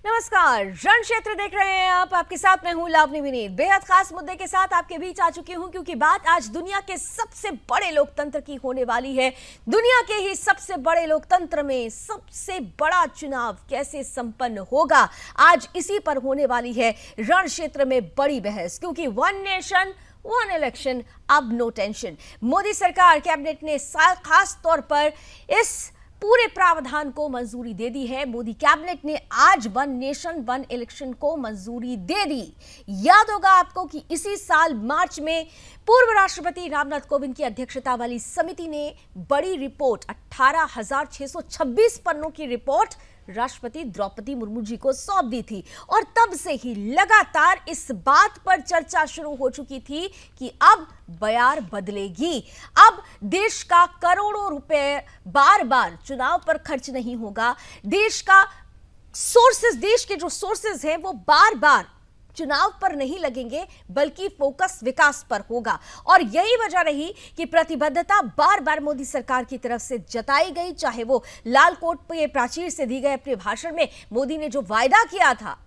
नमस्कार, रण क्षेत्र देख रहे हैं आप। आपके साथ मैं हूं लावनी विनीत। बेहद खास मुद्दे के साथ आपके बीच आ चुकी हूं, क्योंकि बात आज दुनिया के सबसे बड़े लोकतंत्र की होने वाली है। दुनिया के ही सबसे बड़े लोकतंत्र में सबसे बड़ा चुनाव कैसे संपन्न होगा, आज इसी पर होने वाली है रण क्षेत्र में बड़ी बहस। क्योंकि वन नेशन वन इलेक्शन, अब नो टेंशन। मोदी सरकार कैबिनेट ने खास तौर पर इस पूरे प्रावधान को मंजूरी दे दी है। मोदी कैबिनेट ने आज वन नेशन वन इलेक्शन को मंजूरी दे दी। याद होगा आपको कि इसी साल मार्च में पूर्व राष्ट्रपति रामनाथ कोविंद की अध्यक्षता वाली समिति ने बड़ी रिपोर्ट 18,626 पन्नों की रिपोर्ट राष्ट्रपति द्रौपदी मुर्मू जी को सौंप दी थी। और तब से ही लगातार इस बात पर चर्चा शुरू हो चुकी थी कि अब बयार बदलेगी। अब देश का करोड़ों रुपए बार बार चुनाव पर खर्च नहीं होगा। देश के जो सोर्सेज हैं वो बार बार चुनाव पर नहीं लगेंगे, बल्कि फोकस विकास पर होगा। और यही वजह रही कि प्रतिबद्धता बार बार मोदी सरकार की तरफ से जताई गई। चाहे वो लाल कोट के प्राचीर से दी गए अपने भाषण में मोदी ने जो वायदा किया था,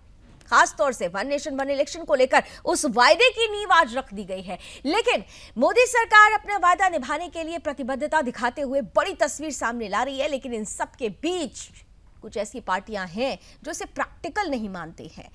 खास तौर से वन नेशन वन इलेक्शन को लेकर, उस वायदे की नींव आज रख दी गई है। लेकिन मोदी सरकार अपना वायदा निभाने के लिए प्रतिबद्धता दिखाते हुए बड़ी तस्वीर सामने ला रही है। लेकिन इन सब के बीच कुछ ऐसी पार्टियां हैं जो इसे प्रैक्टिकल नहीं मानती हैं।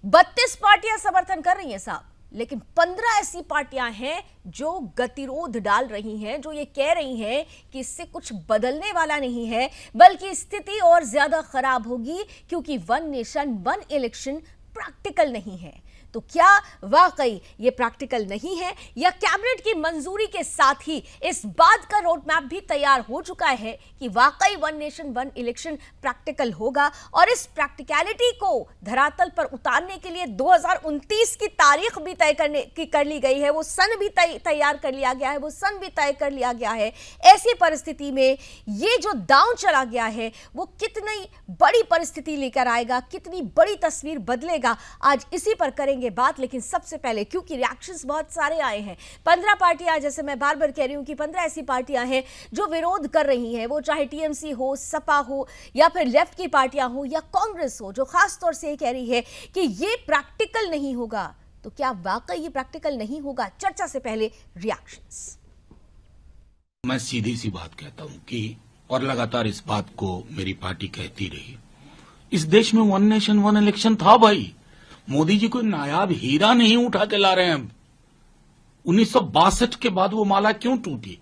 32 पार्टियां समर्थन कर रही हैं साहब, लेकिन 15 ऐसी पार्टियां हैं जो गतिरोध डाल रही हैं, जो ये कह रही हैं कि इससे कुछ बदलने वाला नहीं है, बल्कि स्थिति और ज्यादा खराब होगी, क्योंकि one nation one election practical नहीं है। तो क्या वाकई ये प्रैक्टिकल नहीं है, या कैबिनेट की मंजूरी के साथ ही इस बात का रोड मैप भी तैयार हो चुका है कि वाकई one nation one election practical होगा? और इस प्रैक्टिकलिटी को धरातल पर उतारने के लिए 2029 की तारीख भी तय कर ली गई है, वो सन भी तैयार कर लिया गया है, वो सन भी तय कर लिया गया है। ऐसी परिस्थिति में ये जो दांव चला गया है वो कितनी बड़ी परिस्थिति लेकर आएगा, कितनी बड़ी तस्वीर बदलेगा, आज इसी पर करेंगे बात। लेकिन सबसे पहले, क्योंकि रिएक्शंस बहुत सारे आए हैं, 15 पार्टियां, जैसे मैं बार बार कह रही हूं कि 15 ऐसी पार्टियां हैं जो विरोध कर रही हैं, वो चाहे टीएमसी हो, सपा हो, या फिर लेफ्ट की पार्टियां हो, या कांग्रेस हो, जो खास तौर से ये कह रही है कि ये प्रैक्टिकल नहीं होगा। तो क्या वाकई ये प्रैक्टिकल नहीं होगा? चर्चा से पहले रिएक्शंस। मैं सीधी सी बात कहता हूं कि, और लगातार इस बात को मेरी पार्टी कहती रही, इस देश में वन नेशन वन इलेक्शन था भाई। मोदी जी कोई नायाब हीरा नहीं उठा के ला रहे हैं। 1962 के बाद वो माला क्यों टूटी?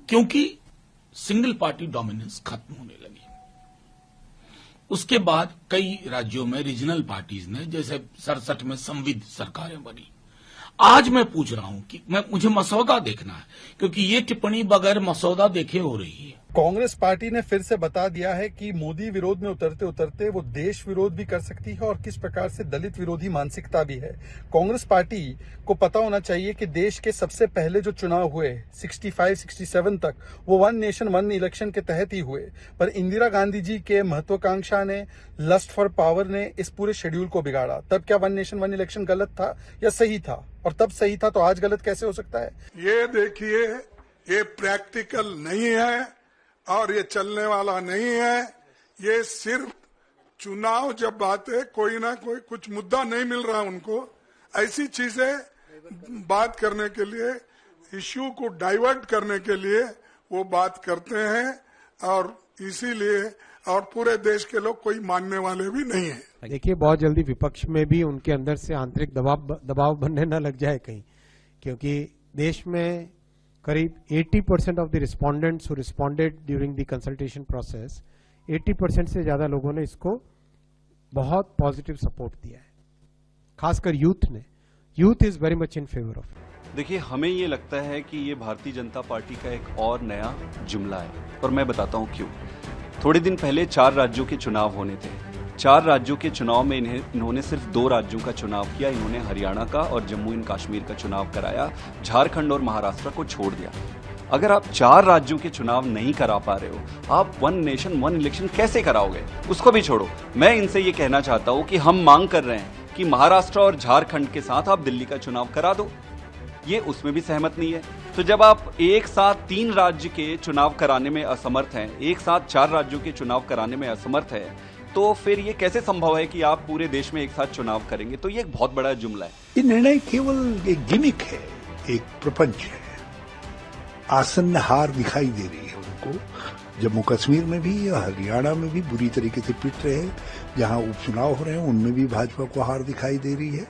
क्योंकि सिंगल पार्टी डोमिनेंस खत्म होने लगी। उसके बाद कई राज्यों में रीजनल पार्टीज ने, जैसे 67 में संविध सरकारें बनी। आज मैं पूछ रहा हूं कि मुझे मसौदा देखना है, क्योंकि ये टिप्पणी बगैर मसौदा देखे हो रही है। कांग्रेस पार्टी ने फिर से बता दिया है कि मोदी विरोध में उतरते उतरते वो देश विरोध भी कर सकती है, और किस प्रकार से दलित विरोधी मानसिकता भी है। कांग्रेस पार्टी को पता होना चाहिए कि देश के सबसे पहले जो चुनाव हुए 65-67 तक, वो वन नेशन वन इलेक्शन के तहत ही हुए। पर इंदिरा गांधी जी के महत्वाकांक्षा ने, लस्ट फॉर पावर ने इस पूरे शेड्यूल को बिगाड़ा। तब क्या वन नेशन वन इलेक्शन गलत था या सही था? और तब सही था तो आज गलत कैसे हो सकता है? ये देखिए, ये प्रैक्टिकल नहीं है और ये चलने वाला नहीं है। ये सिर्फ चुनाव जब बात है, कोई ना कोई कुछ मुद्दा नहीं मिल रहा उनको, ऐसी चीजें बात करने के लिए, इश्यू को डाइवर्ट करने के लिए वो बात करते हैं, और इसीलिए और पूरे देश के लोग कोई मानने वाले भी नहीं है। देखिए, बहुत जल्दी विपक्ष में भी उनके अंदर से आंतरिक दबाव बनने न लग जाए कहीं, क्योंकि देश में करीब 80% of the respondents who responded during the consultation process, 80% से ज्यादा लोगों ने इसको बहुत पॉजिटिव सपोर्ट दिया है, खासकर यूथ ने। Youth is very much in favour of. देखिए, हमें ये लगता है कि ये भारतीय जनता पार्टी का एक और नया जुमला है, और मैं बताता हूं क्यों। थोड़े दिन पहले 4 राज्यों के चुनाव होने थे। 4 राज्यों के चुनाव में इन्होंने सिर्फ 2 राज्यों का चुनाव किया। इन्होंने हरियाणा का और जम्मू एंड कश्मीर का चुनाव कराया, झारखंड और महाराष्ट्र को छोड़ दिया। अगर आप 4 राज्यों के चुनाव नहीं करा पा रहे हो, आप वन नेशन वन इलेक्शन कैसे कराओगे? उसको भी छोड़ो, मैं इनसे ये कहना चाहता हूं कि हम मांग कर रहे हैं कि महाराष्ट्र और झारखंड के साथ आप दिल्ली का चुनाव करा दो। ये उसमें भी सहमत नहीं है। तो जब आप एक साथ 3 राज्य के चुनाव कराने में असमर्थ हैं, एक साथ 4 राज्यों के चुनाव कराने में असमर्थ है, तो फिर ये कैसे संभव है कि आप पूरे देश में एक साथ चुनाव करेंगे? तो ये एक बहुत बड़ा जुमला है। ये निर्णय केवल एक गिमिक है, एक प्रपंच है। आसन्न हार दिखाई दे रही है उनको। जम्मू कश्मीर में भी, हरियाणा में भी बुरी तरीके से पिट रहे हैं। जहां उपचुनाव हो रहे हैं उनमें भी भाजपा को हार दिखाई दे रही है।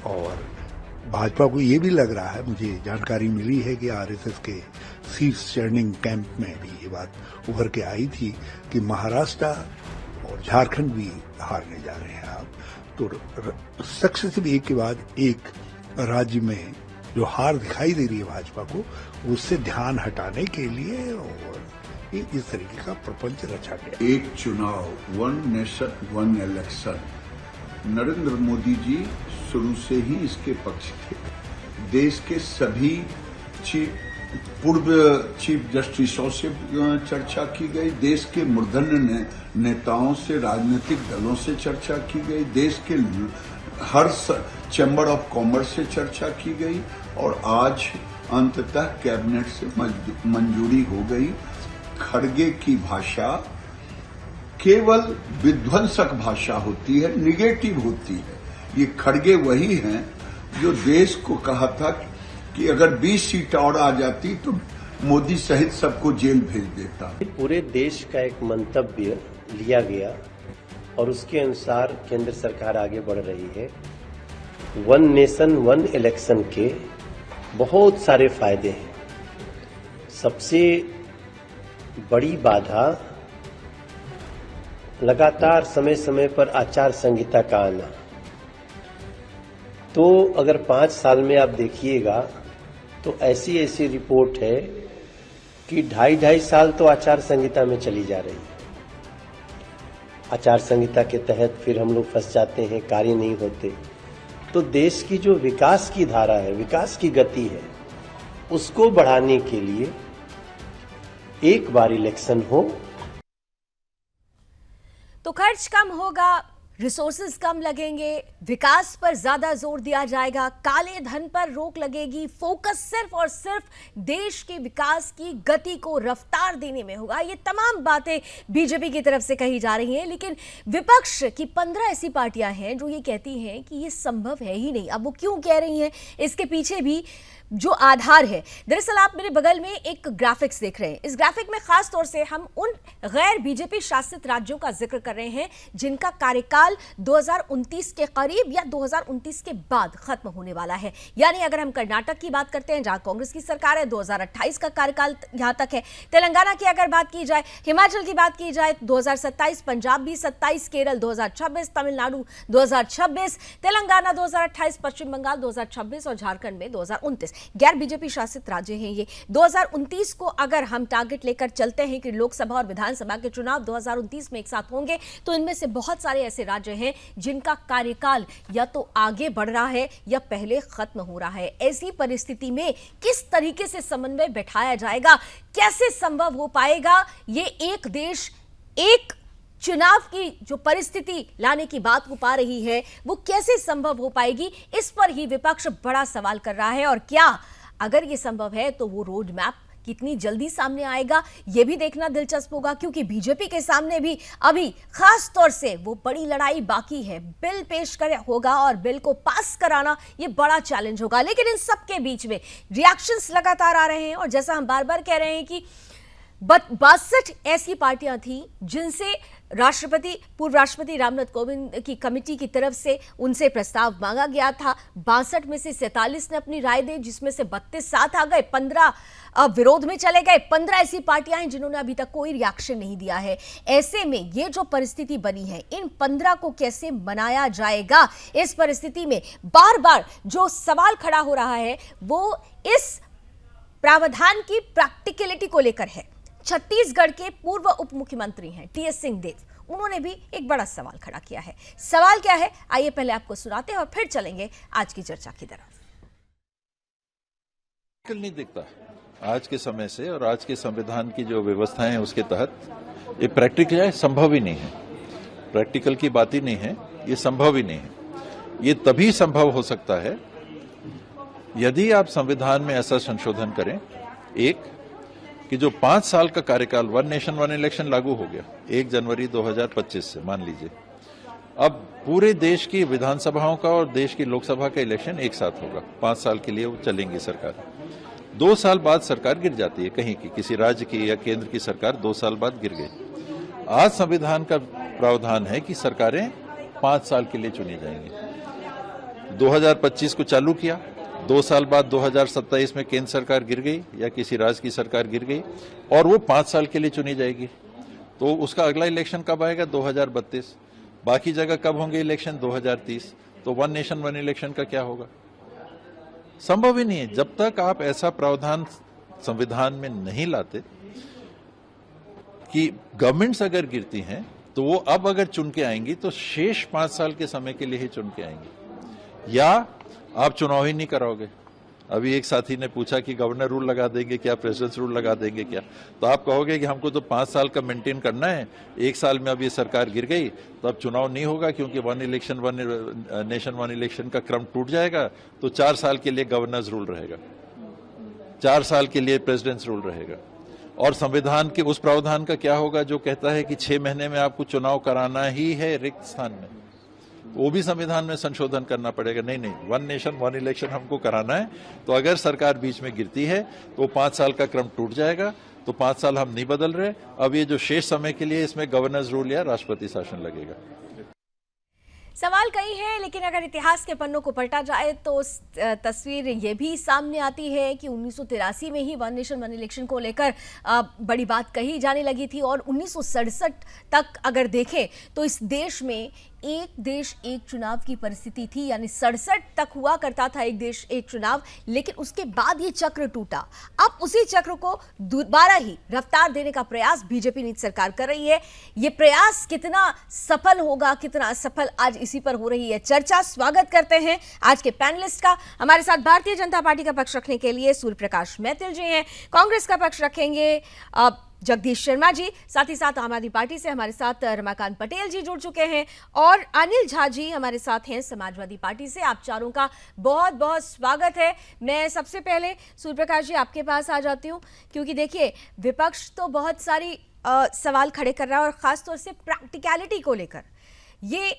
और भाजपा को ये भी लग रहा है, मुझे जानकारी मिली है कि आरएसएस के शीर्ष चर्निंग कैंप में भी ये बात उभर के आई थी कि महाराष्ट्र और झारखंड भी हारने जा रहे हैं। आप तो सक्सेसिव एक के बाद एक राज्य में जो हार दिखाई दे रही है भाजपा को, उससे ध्यान हटाने के लिए और इस तरीके का प्रपंच रचा गया। एक चुनाव, one nation one election. Narendra Modi ji शुरू से ही इसके पक्ष थे। देश के सभी पूर्व चीफ जस्टिसों से चर्चा की गई, देश के मूर्धन्य नेताओं से, राजनीतिक दलों से चर्चा की गई, देश के हर चैम्बर ऑफ कॉमर्स से चर्चा की गई और आज अंततः कैबिनेट से मंजूरी हो गई। खड़गे की भाषा केवल विध्वंसक भाषा होती है, निगेटिव होती है। ये खड़गे वही हैं जो देश को कहा था कि अगर 20 सीट और आ जाती तो मोदी सहित सबको जेल भेज देता। पूरे देश का एक मंतव्य लिया गया और उसके अनुसार केंद्र सरकार आगे बढ़ रही है। वन नेशन वन इलेक्शन के बहुत सारे फायदे हैं। सबसे बड़ी बाधा लगातार समय समय पर आचार संहिता का आना। तो अगर 5 साल में आप देखिएगा तो ऐसी रिपोर्ट है कि 2.5 साल तो आचार संहिता में चली जा रही है। आचार संहिता के तहत फिर हम लोग फंस जाते हैं, कार्य नहीं होते। तो देश की जो विकास की धारा है, विकास की गति है, उसको बढ़ाने के लिए एक बार इलेक्शन हो तो खर्च कम होगा, रिसोर्सेज कम लगेंगे, विकास पर ज्यादा जोर दिया जाएगा, काले धन पर रोक लगेगी, फोकस सिर्फ और सिर्फ देश के विकास की गति को रफ्तार देने में होगा। ये तमाम बातें बीजेपी की तरफ से कही जा रही हैं, लेकिन विपक्ष की 15 ऐसी पार्टियां हैं जो ये कहती हैं कि ये संभव है ही नहीं। अब वो क्यों कह रही हैं, इसके पीछे भी जो आधार है। दरअसल आप मेरे बगल में एक ग्राफिक्स देख रहे हैं। इस ग्राफिक में खास तौर से हम उन गैर बीजेपी शासित राज्यों का जिक्र कर रहे हैं जिनका कार्यकाल 2029 के करीब या 2029 के बाद खत्म होने वाला है। यानी अगर हम कर्नाटक की बात करते हैं जहां कांग्रेस की सरकार है, 2028 का कार्यकाल यहां तक है। तेलंगाना की अगर बात की जाए, हिमाचल की बात की जाए 2027, पंजाब भी 27, केरल 2026, तमिलनाडु 2026, तेलंगाना 2028, पश्चिम बंगाल 2026 और झारखंड में 2029। गैर बीजेपी शासित राज्य हैं ये। 2029 को अगर हम टारगेट लेकर चलते हैं कि लोकसभा और विधानसभा के चुनाव 2029 में एक साथ होंगे, तो इनमें से बहुत सारे ऐसे राज्य हैं जिनका कार्यकाल या तो आगे बढ़ रहा है या पहले खत्म हो रहा है। ऐसी परिस्थिति में किस तरीके से समन्वय बैठाया जाएगा, कैसे संभव हो पाएगा, ये एक देश एक चुनाव की जो परिस्थिति लाने की बात हो पा रही है वो कैसे संभव हो पाएगी, इस पर ही विपक्ष बड़ा सवाल कर रहा है। और क्या अगर ये संभव है तो वो रोड मैप कितनी जल्दी सामने आएगा, ये भी देखना दिलचस्प होगा, क्योंकि बीजेपी के सामने भी अभी खास तौर से वो बड़ी लड़ाई बाकी है। बिल पेश कर होगा और बिल को पास कराना ये बड़ा चैलेंज होगा। लेकिन इन सबके बीच में रिएक्शंस लगातार आ रहे हैं और जैसा हम बार बार कह रहे हैं कि 62 ऐसी पार्टियां थी जिनसे पूर्व राष्ट्रपति रामनाथ कोविंद की कमेटी की तरफ से उनसे प्रस्ताव मांगा गया था। 62 में से 47 ने अपनी राय दी, जिसमें से 32 साथ आ गए, 15 विरोध में चले गए। 15 ऐसी पार्टियां हैं जिन्होंने अभी तक कोई रिएक्शन नहीं दिया है। ऐसे में ये जो परिस्थिति बनी है, इन 15 को कैसे मनाया जाएगा, इस परिस्थिति में बार बार जो सवाल खड़ा हो रहा है वो इस प्रावधान की प्रैक्टिकलिटी को लेकर है। छत्तीसगढ़ के पूर्व उप मुख्यमंत्री हैं टीएस सिंहदेव, उन्होंने भी एक बड़ा सवाल खड़ा किया है। सवाल क्या है, आइए पहले आपको सुनाते हैं और फिर चलेंगे आज की चर्चा की तरफ। नहीं दिखता आज के समय से और आज के संविधान की जो व्यवस्थाएं हैं उसके तहत ये प्रैक्टिकल है, संभव ही नहीं है। प्रैक्टिकल की बात ही नहीं है, ये संभव ही नहीं है। ये तभी संभव हो सकता है यदि आप संविधान में ऐसा संशोधन करें, एक कि जो 5 साल का कार्यकाल वन नेशन वन इलेक्शन लागू हो गया 1 जनवरी 2025 से, मान लीजिए अब पूरे देश की विधानसभाओं का और देश की लोकसभा का इलेक्शन एक साथ होगा, 5 साल के लिए वो चलेंगी सरकार। 2 साल बाद सरकार गिर जाती है, कहीं की किसी राज्य की या केंद्र की सरकार 2 साल बाद गिर गई। आज संविधान का प्रावधान है कि सरकारें 5 साल के लिए चुनी जाएंगी। 2025 को चालू किया, 2 साल बाद 2027 में केंद्र सरकार गिर गई या किसी राज्य की सरकार गिर गई और वो 5 साल के लिए चुनी जाएगी, तो उसका अगला इलेक्शन कब आएगा? 2032। बाकी जगह कब होंगे इलेक्शन? 2030। तो वन नेशन वन इलेक्शन का क्या होगा? संभव ही नहीं है। जब तक आप ऐसा प्रावधान संविधान में नहीं लाते कि गवर्नमेंट्स अगर गिरती हैं तो वो अब अगर चुन के आएंगी तो शेष 5 साल के समय के लिए ही चुन के आएंगी, या आप चुनाव ही नहीं कराओगे। अभी एक साथी ने पूछा कि गवर्नर रूल लगा देंगे क्या, प्रेसिडेंट रूल लगा देंगे क्या, तो आप कहोगे कि हमको तो 5 साल का मेंटेन करना है, 1 साल में अब ये सरकार गिर गई तो अब चुनाव नहीं होगा क्योंकि वन नेशन वन इलेक्शन का क्रम टूट जाएगा, तो 4 साल के लिए गवर्नर्स रूल रहेगा, 4 साल के लिए प्रेसिडेंट्स रूल रहेगा। और संविधान के उस प्रावधान का क्या होगा जो कहता है कि 6 महीने में आपको चुनाव कराना ही है रिक्त स्थान में? वो भी संविधान में संशोधन करना पड़ेगा। नहीं, वन नेशन वन इलेक्शन हमको कराना है, तो अगर सरकार बीच में गिरती है तो 5 साल का क्रम टूट जाएगा, तो 5 साल हम नहीं बदल रहे। अब ये जो शेष समय के लिए इसमें गवर्नर्स रूल या राष्ट्रपति शासन लगेगा। सवाल कई हैं, लेकिन अगर इतिहास के पन्नों को पलटा जाए तो तस्वीर ये भी सामने आती है कि 1983 में ही वन नेशन वन इलेक्शन को लेकर बड़ी बात कही जाने लगी थी, और 1967 तक अगर देखें तो इस देश में एक देश एक चुनाव की परिस्थिति थी, यानी 67 तक हुआ करता था एक देश एक चुनाव, लेकिन उसके बाद ये चक्र टूटा। अब उसी चक्र को दोबारा ही रफ्तार देने का प्रयास बीजेपी नीति सरकार कर रही है। ये प्रयास कितना सफल होगा, कितना असफल, आज इसी पर हो रही है चर्चा। स्वागत करते हैं आज के पैनलिस्ट का। हमारे साथ भारतीय जनता पार्टी का पक्ष रखने के लिए सूर्य प्रकाश मैथिल जी हैं, कांग्रेस का पक्ष रखेंगे जगदीश शर्मा जी, साथ ही साथ आम आदमी पार्टी से हमारे साथ रमाकांत पटेल जी जुड़ चुके हैं, और अनिल झा जी हमारे साथ हैं समाजवादी पार्टी से। आप चारों का बहुत बहुत स्वागत है। मैं सबसे पहले सूर्य प्रकाश जी आपके पास आ जाती हूँ, क्योंकि देखिए विपक्ष तो बहुत सारी सवाल खड़े कर रहा है, और खासतौर से प्रैक्टिकलिटी को लेकर। ये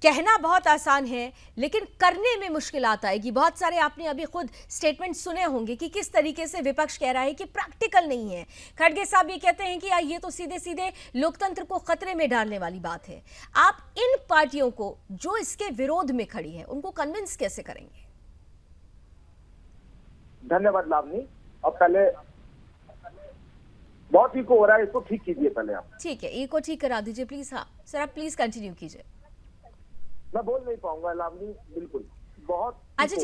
कहना बहुत आसान है लेकिन करने में मुश्किल आता है कि बहुत सारे आपने अभी खुद स्टेटमेंट सुने होंगे कि किस तरीके से विपक्ष कह रहा है कि प्रैक्टिकल नहीं है। खड़गे साहब ये कहते हैं कि ये तो सीधे सीधे लोकतंत्र को खतरे में डालने वाली बात है। आप इन पार्टियों को जो इसके विरोध में खड़ी है उनको कन्विंस कैसे करेंगे? धन्यवाद लावनी। अब पहले बहुत इको हो रहा है, इसको ठीक कीजिए पहले आप। ठीक है, इको ठीक करा दीजिए प्लीज। हाँ सर, आप प्लीज कंटिन्यू कीजिए। मैं बोल नहीं पाऊंगा लावनी, बिल्कुल बहुत। अच्छा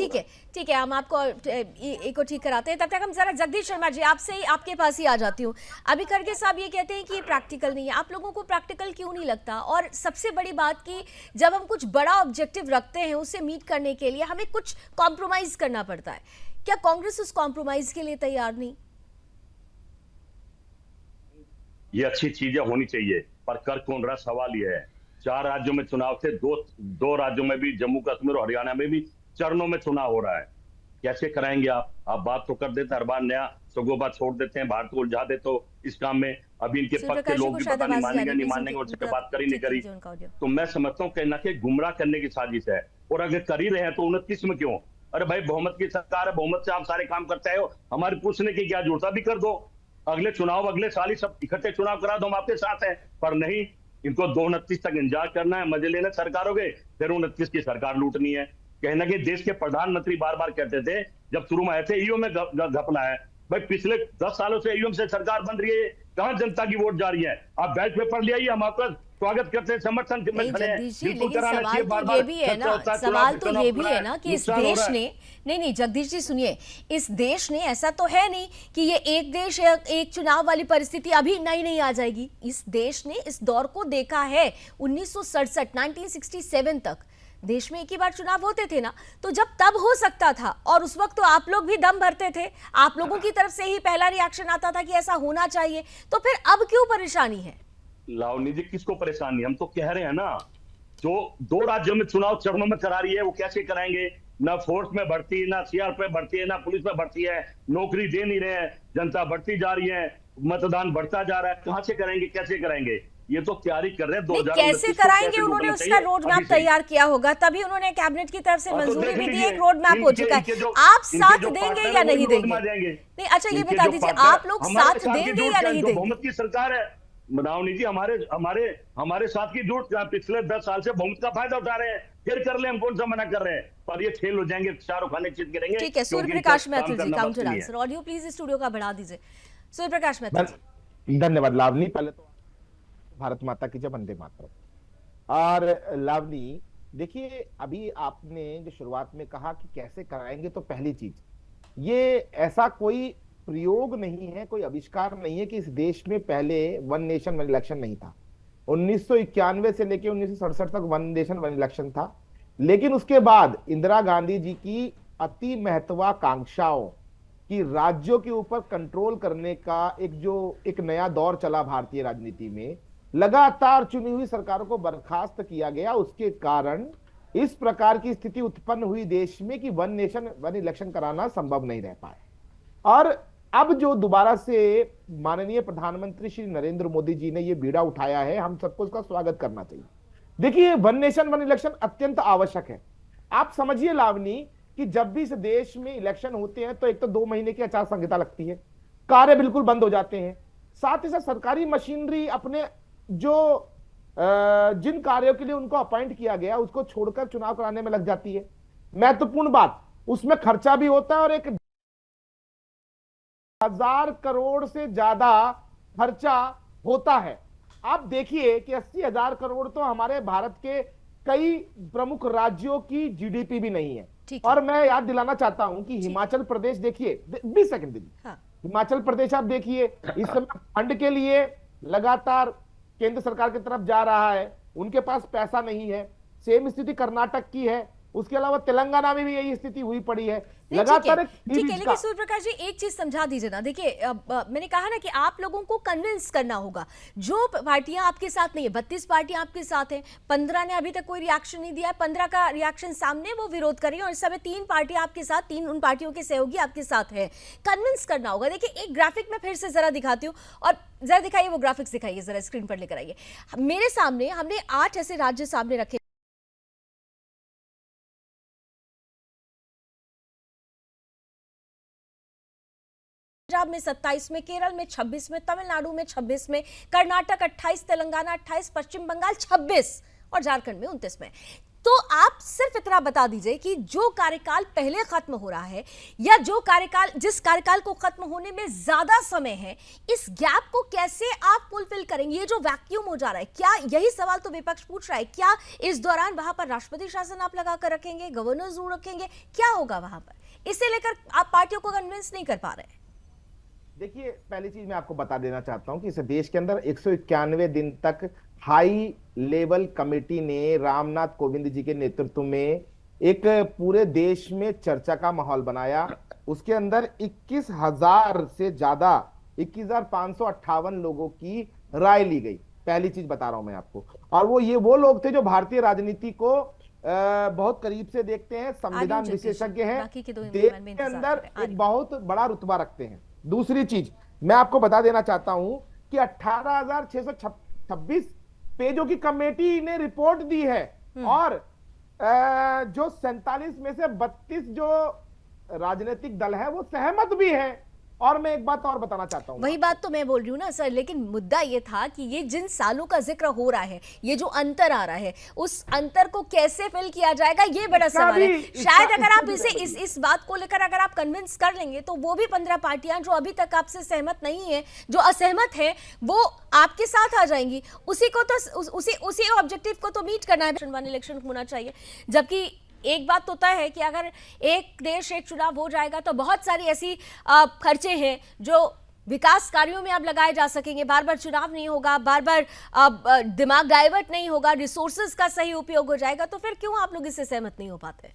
ठीक है, हम आपको इको ठीक कराते हैं। तब तक हम जरा जगदीश शर्मा जी आपसे ही आपके पास ही आ जाती हूँ। अभी खड़गे साहब ये कहते हैं कि प्रैक्टिकल नहीं है, आप लोगों को प्रैक्टिकल क्यों नहीं लगता? और सबसे बड़ी बात कि जब हम कुछ बड़ा ऑब्जेक्टिव रखते हैं उसे मीट करने के लिए हमें कुछ कॉम्प्रोमाइज करना पड़ता है। क्या कांग्रेस उस कॉम्प्रोमाइज के लिए तैयार नहीं? ये अच्छी चीजें होनी चाहिए, पर कर कौन रहा, सवाल ये है। 4 राज्यों में चुनाव थे, दो राज्यों में भी, जम्मू कश्मीर और हरियाणा में भी चरणों में चुनाव हो रहा है। कैसे कराएंगे आप बात तो कर देते हैं, हर बार नया सगोबा छोड़ देते हैं, भारत को उलझा देते हो इस काम में। अभी इनके पक्ष के लोग भी पता नहीं मानेंगे नहीं मानेंगे, और उसके बात करी नहीं करी। तो मैं समझता हूँ कहीं ना कहीं गुमराह करने की साजिश है। और अगर कर ही रहे हैं तो 29 में क्यों? अरे भाई बहुमत की सरकार है, बहुमत से आप सारे काम करते हो, हमारे पूछने की क्या जरूरत? भी कर दो, अगले चुनाव अगले साल ही सब इकट्ठे चुनाव करा दो, हम आपके साथ हैं। पर नहीं, इनको 229 तक इंतजार करना है, मजे लेना सरकारों के, फिर 29 की सरकार लूटनी है। कहना कि देश के प्रधानमंत्री बार बार कहते थे जब शुरू में आए थे, ईओ में घपला है। भाई पिछले 10 सालों से ईओ से सरकार बन रही है, कहां जनता की वोट जा रही है? आप बैच पेपर ले आइए, हम आपका स्वागत करते हैं, समर्थन में खड़े हैं। लेकिन सवाल तो ये भी है ना, सवाल तो ये भी है ना कि इस देश ने, नहीं जगदीश जी सुनिए, इस देश ने, ऐसा तो है नहीं कि ये एक देश एक चुनाव वाली परिस्थिति अभी नहीं आ जाएगी। इस देश ने इस दौर को देखा है। 1967 तक देश में एक ही बार चुनाव होते थे ना, तो जब तब हो सकता था, और उस वक्त तो आप लोग भी दम भरते थे, आप लोगों की तरफ से ही पहला रिएक्शन आता था कि ऐसा होना चाहिए। तो फिर अब क्यों परेशानी है? लावनी जी, किसको परेशानी? हम तो कह रहे हैं ना, जो 2 राज्यों में चुनाव चरणों में करा रही है वो कैसे कराएंगे? ना फोर्स में भर्ती, ना सीआरपीएफ भर्ती है, ना पुलिस में भर्ती है, नौकरी दे नहीं रहे हैं, जनता बढ़ती जा रही है, मतदान बढ़ता जा रहा है, कहां से करेंगे, कैसे करेंगे? ये तो तैयारी कर रहे हैं। नहीं, कैसे कराएंगे? उन्होंने उसका रोड मैप तैयार किया होगा, तभी उन्होंने कैबिनेट की तरफ से मंजूरी भी दी, एक रोड मैप हो चुका है। आप साथ देंगे या नहीं देंगे? नहीं, अच्छा ये बता दीजिए, आप लोग साथ देंगे या नहीं देंगे? बहुमत की सरकार है रावनी जी, हमारे साथ की जुट पिछले 10 साल से बहुमत का फायदा उठा रहे हैं, फिर कर ले, हम कौन सा मना कर रहे हैं? पर ये खेल हो जाएंगे, शाहरुख खान जीत करेंगे। ठीक है, Surya Prakash Maithil ji, counter answer. Audio please studio का बढ़ा दीजिए। सूर्य प्रकाश मैथिल जी। धन्यवाद लावनी। पहले तो भारत माता की जय, वंदे मातरम। और लावनी देखिए, अभी आपने जो शुरुआत में कहा कि कैसे कराएंगे, तो पहली चीज, ये ऐसा कोई प्रयोग नहीं है, कोई आविष्कार नहीं है कि इस देश में पहले वन नेशन वन इलेक्शन नहीं था। 1991 से लेकर 1967 तक वन नेशन वन इलेक्शन था, लेकिन उसके बाद इंदिरा गांधी जी की अति महत्वाकांक्षाओं कि राज्यों के ऊपर कंट्रोल करने का एक नया दौर चला भारतीय राजनीति में, लगातार चुनी हुई सरकारों को बर्खास्त किया गया। उसके कारण इस प्रकार की स्थिति उत्पन्न हुई देश में कि वन नेशन वन इलेक्शन कराना संभव नहीं रह पाए। और अब जो दोबारा से माननीय प्रधानमंत्री श्री नरेंद्र मोदी जी ने ये बीड़ा उठाया है, हम सबको इसका स्वागत करना चाहिए। देखिए, वन नेशन वन इलेक्शन अत्यंत आवश्यक है। आप समझिए लावनी कि जब भी इस देश में इलेक्शन होते हैं तो एक तो 2 महीने की आचार संहिता लगती है, कार्य बिल्कुल बंद हो जाते हैं, साथ ही साथ सरकारी मशीनरी अपने जिन कार्यों के लिए उनको अपॉइंट किया गया उसको छोड़कर चुनाव कराने में लग जाती है। महत्वपूर्ण बात, उसमें खर्चा भी होता है और 1000 करोड़ से ज्यादा खर्चा होता है। आप देखिए कि 80,000 करोड़ तो हमारे भारत के कई प्रमुख राज्यों की जीडीपी भी नहीं है। और मैं याद दिलाना चाहता हूं कि हिमाचल प्रदेश देखिए, 20 सेकंड दीजिए। हाँ। हिमाचल प्रदेश आप देखिए, इस समय फंड के लिए लगातार केंद्र सरकार की तरफ जा रहा है, उनके पास पैसा नहीं है। सेम स्थिति कर्नाटक की है, उसके अलावा तेलंगाना में भी यही स्थिति हुई पड़ी है लगातार। ठीक है, लेकिन सूर्य प्रकाश जी एक चीज समझा दीजिए ना। देखिए, मैंने कहा ना कि आप लोगों को कन्विंस करना होगा। जो पार्टियां आपके साथ नहीं है, 32 पार्टियां आपके साथ हैं, 15 ने अभी तक कोई रिएक्शन नहीं दिया है, 15 का रिएक्शन सामने, वो विरोध करें, और इस समय 3 पार्टियां आपके साथ, 3 उन पार्टियों के सहयोगी आपके साथ है। कन्विंस करना होगा। देखिए, एक ग्राफिक में फिर से जरा दिखाती हूँ, और जरा दिखाइए वो ग्राफिक्स, दिखाइए जरा, स्क्रीन पर लेकर आइए। मेरे सामने हमने 8 ऐसे राज्य सामने रखे, पंजाब में 27 में, केरल में 26 में, तमिलनाडु में 26 में, कर्नाटक 28, तेलंगाना 28, पश्चिम बंगाल 26 और झारखंड में 29 में। तो आप सिर्फ इतना बता दीजिए कि जो कार्यकाल पहले खत्म हो रहा है, या जिस कार्यकाल को खत्म होने में ज्यादा समय है, इस गैप को कैसे आप फुलफिल करेंगे? ये जो वैक्यूम हो जा रहा है, क्या यही सवाल तो विपक्ष पूछ रहा है, क्या इस दौरान वहां पर राष्ट्रपति शासन आप लगा कर रखेंगे, गवर्नर जरूर रखेंगे, क्या होगा वहां पर? इसे लेकर आप पार्टियों को कन्विंस नहीं कर पा रहे हैं। देखिए, पहली चीज मैं आपको बता देना चाहता हूं कि इस देश के अंदर 191 दिन तक हाई लेवल कमेटी ने रामनाथ कोविंद जी के नेतृत्व में एक पूरे देश में चर्चा का माहौल बनाया। उसके अंदर 21,000 से ज्यादा 21,558 लोगों की राय ली गई। पहली चीज बता रहा हूं मैं आपको। और वो लोग थे जो भारतीय राजनीति को बहुत करीब से देखते हैं, संविधान विशेषज्ञ हैं, देश के अंदर एक बहुत बड़ा रुतबा रखते हैं। दूसरी चीज मैं आपको बता देना चाहता हूं कि 18,626 पेजों की कमेटी ने रिपोर्ट दी है, और जो 47 में से 32 जो राजनीतिक दल है वो सहमत भी है। और मैं एक बात और बताना चाहता हूं, वही बात तो मैं बोल रही हूं ना सर, लेकिन मुद्दा ये था कि ये जिन सालों का जिक्र हो रहा है, ये जो अंतर आ रहा है, उस अंतर को कैसे फिल किया जाएगा, ये बड़ा सवाल है। शायद अगर आप इस बात को लेकर अगर आप कन्विंस कर लेंगे, तो वो भी 15 पार्टियां जो अभी तक आपसे सहमत नहीं है, जो असहमत है, वो आपके साथ आ जाएंगी। उसी ऑब्जेक्टिव को तो मीट करना है, वन इलेक्शन होना चाहिए। जबकि एक बात तो तय है कि अगर एक देश एक चुनाव हो जाएगा, तो बहुत सारी ऐसी खर्चे हैं जो विकास कार्यों में अब लगाए जा सकेंगे। बार बार चुनाव नहीं होगा, बार बार दिमाग डाइवर्ट नहीं होगा, रिसोर्सेज का सही उपयोग हो जाएगा। तो फिर क्यों आप लोग इससे सहमत नहीं हो पाते?